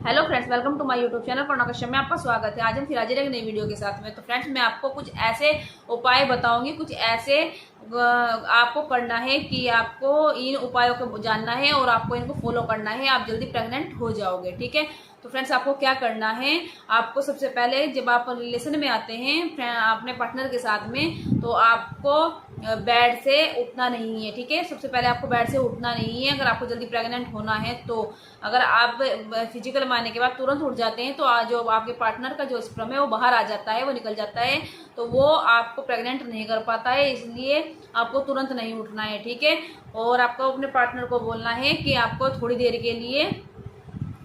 Hello friends, welcome to my YouTube channel Karuna Kashyap में आपका स्वागत है। आज हम फिर हाजिर एक नई वीडियो के साथ में। तो फ्रेंड्स, मैं आपको कुछ ऐसे उपाय बताऊंगी, कुछ ऐसे आपको करना है कि आपको इन उपायों को जानना है और आपको इनको फॉलो करना है, आप जल्दी प्रेग्नेंट हो जाओगे। ठीक है, तो फ्रेंड्स आपको क्या करना है, आपको सबसे पहले जब आप रिलेशन में आते हैं अपने पार्टनर के साथ में, तो आपको बेड से उठना नहीं है। ठीक है, सबसे पहले आपको बेड से उठना नहीं है। अगर आपको जल्दी प्रेग्नेंट होना है तो अगर आप फिजिकल में आने के बाद तुरंत उठ जाते हैं तो जो आपके पार्टनर का जो स्पर्म है वो बाहर आ जाता है, वो निकल जाता है, तो वो आपको प्रेग्नेंट नहीं कर पाता है। इसलिए आपको तुरंत नहीं उठना है। ठीक है, और आपको अपने पार्टनर को बोलना है कि आपको थोड़ी देर के लिए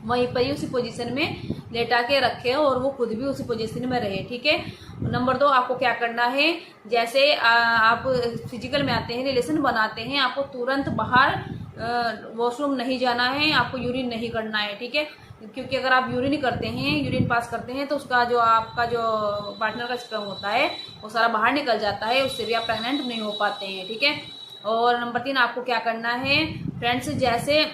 वहीं पर ही उसी पोजीशन में लेटा के रखे और वो खुद भी उसी पोजीशन में रहे। ठीक है, नंबर 2, आपको क्या करना है, जैसे आप फिजिकल में आते हैं, रिलेशन बनाते हैं, आपको तुरंत बाहर वॉशरूम नहीं जाना है, आपको यूरिन नहीं करना है। ठीक है, क्योंकि अगर आप यूरिन करते हैं, यूरिन पास करते हैं, तो उसका जो आपका जो पार्टनर का स्पर्म होता है वो सारा बाहर निकल जाता है, उससे भी आप प्रेग्नेंट नहीं हो पाते हैं। ठीक है, और नंबर 3, आपको क्या करना है फ्रेंड्स, जैसे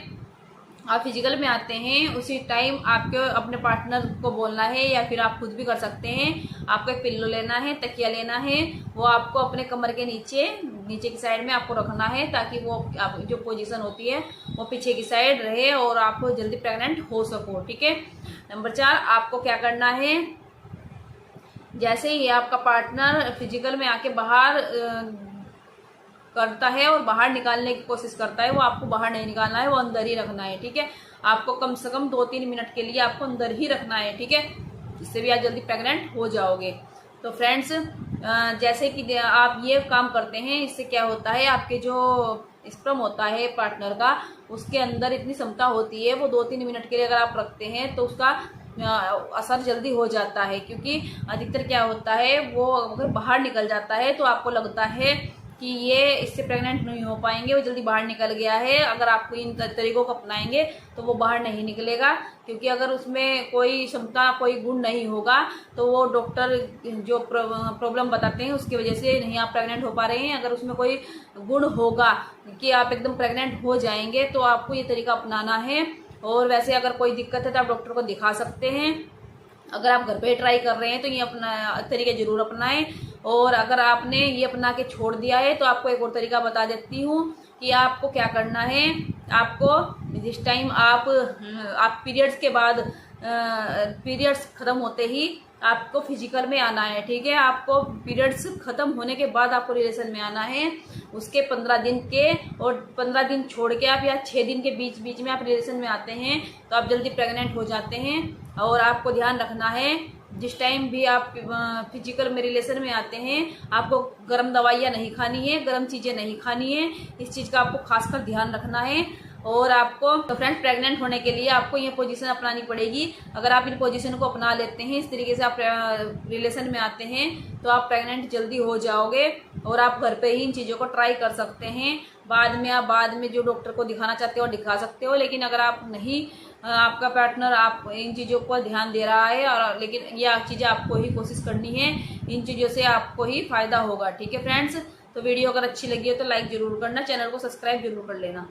आप फिजिकल में आते हैं उसी टाइम आपके अपने पार्टनर को बोलना है, या फिर आप खुद भी कर सकते हैं, आपको एक पिल्लो लेना है, तकिया लेना है, वो आपको अपने कमर के नीचे की साइड में आपको रखना है, ताकि वो जो पोजीशन होती है वो पीछे की साइड रहे और आप जल्दी प्रेग्नेंट हो सको। ठीक है, नंबर 4, आपको क्या करना है, जैसे ही आपका पार्टनर फिजिकल में आके बाहर करता है और बाहर निकालने की कोशिश करता है, वो आपको बाहर नहीं निकालना है, वो अंदर ही रखना है। ठीक है, आपको कम से कम 2-3 मिनट के लिए आपको अंदर ही रखना है। ठीक है, इससे भी आप जल्दी प्रेग्नेंट हो जाओगे। तो फ्रेंड्स, जैसे कि आप ये काम करते हैं, इससे क्या होता है, आपके जो स्पर्म होता है पार्टनर का, उसके अंदर इतनी क्षमता होती है, वो 2-3 मिनट के लिए अगर आप रखते हैं तो उसका असर जल्दी हो जाता है। क्योंकि अधिकतर क्या होता है, वो अगर बाहर निकल जाता है तो आपको लगता है कि ये इससे प्रेग्नेंट नहीं हो पाएंगे, वो जल्दी बाहर निकल गया है। अगर आप इन तरीकों को अपनाएंगे तो वो बाहर नहीं निकलेगा, क्योंकि अगर उसमें कोई क्षमता, कोई गुण नहीं होगा तो वो डॉक्टर जो प्रॉब्लम बताते हैं उसकी वजह से नहीं आप प्रेग्नेंट हो पा रहे हैं। अगर उसमें कोई गुण होगा कि आप एकदम प्रेग्नेंट हो जाएंगे तो आपको ये तरीका अपनाना है। और वैसे अगर कोई दिक्कत है तो आप डॉक्टर को दिखा सकते हैं। अगर आप घर पे ट्राई कर रहे हैं तो ये अपना तरीके जरूर अपनाएं। और अगर आपने ये अपना के छोड़ दिया है तो आपको एक और तरीका बता देती हूँ कि आपको क्या करना है। आपको जिस टाइम आप पीरियड्स के बाद पीरियड्स खत्म होते ही आपको फिजिकल में आना है। ठीक है, आपको पीरियड्स खत्म होने के बाद आपको रिलेशन में आना है। उसके 15 दिन के और 15 दिन छोड़ के आप या 6 दिन के बीच में आप रिलेशन में आते हैं तो आप जल्दी प्रेग्नेंट हो जाते हैं। और आपको ध्यान रखना है, जिस टाइम भी आप फिजिकल में रिलेशन में आते हैं, आपको गर्म दवाइयाँ नहीं खानी है, गर्म चीज़ें नहीं खानी है, इस चीज़ का आपको खासकर ध्यान रखना है। और आपको तो फ्रेंड्स, प्रेग्नेंट होने के लिए आपको ये पोजीशन अपनानी पड़ेगी। अगर आप इन पोजीशन को अपना लेते हैं, इस तरीके से आप रिलेशन में आते हैं, तो आप प्रेग्नेंट जल्दी हो जाओगे। और आप घर पे ही इन चीज़ों को ट्राई कर सकते हैं। बाद में जो डॉक्टर को दिखाना चाहते हो दिखा सकते हो, लेकिन अगर आप नहीं, आपका पार्टनर आप इन चीज़ों पर ध्यान दे रहा है, और लेकिन ये चीज़ें आपको ही कोशिश करनी है, इन चीज़ों से आपको ही फायदा होगा। ठीक है फ्रेंड्स, तो वीडियो अगर अच्छी लगी हो तो लाइक जरूर करना, चैनल को सब्सक्राइब जरूर कर लेना।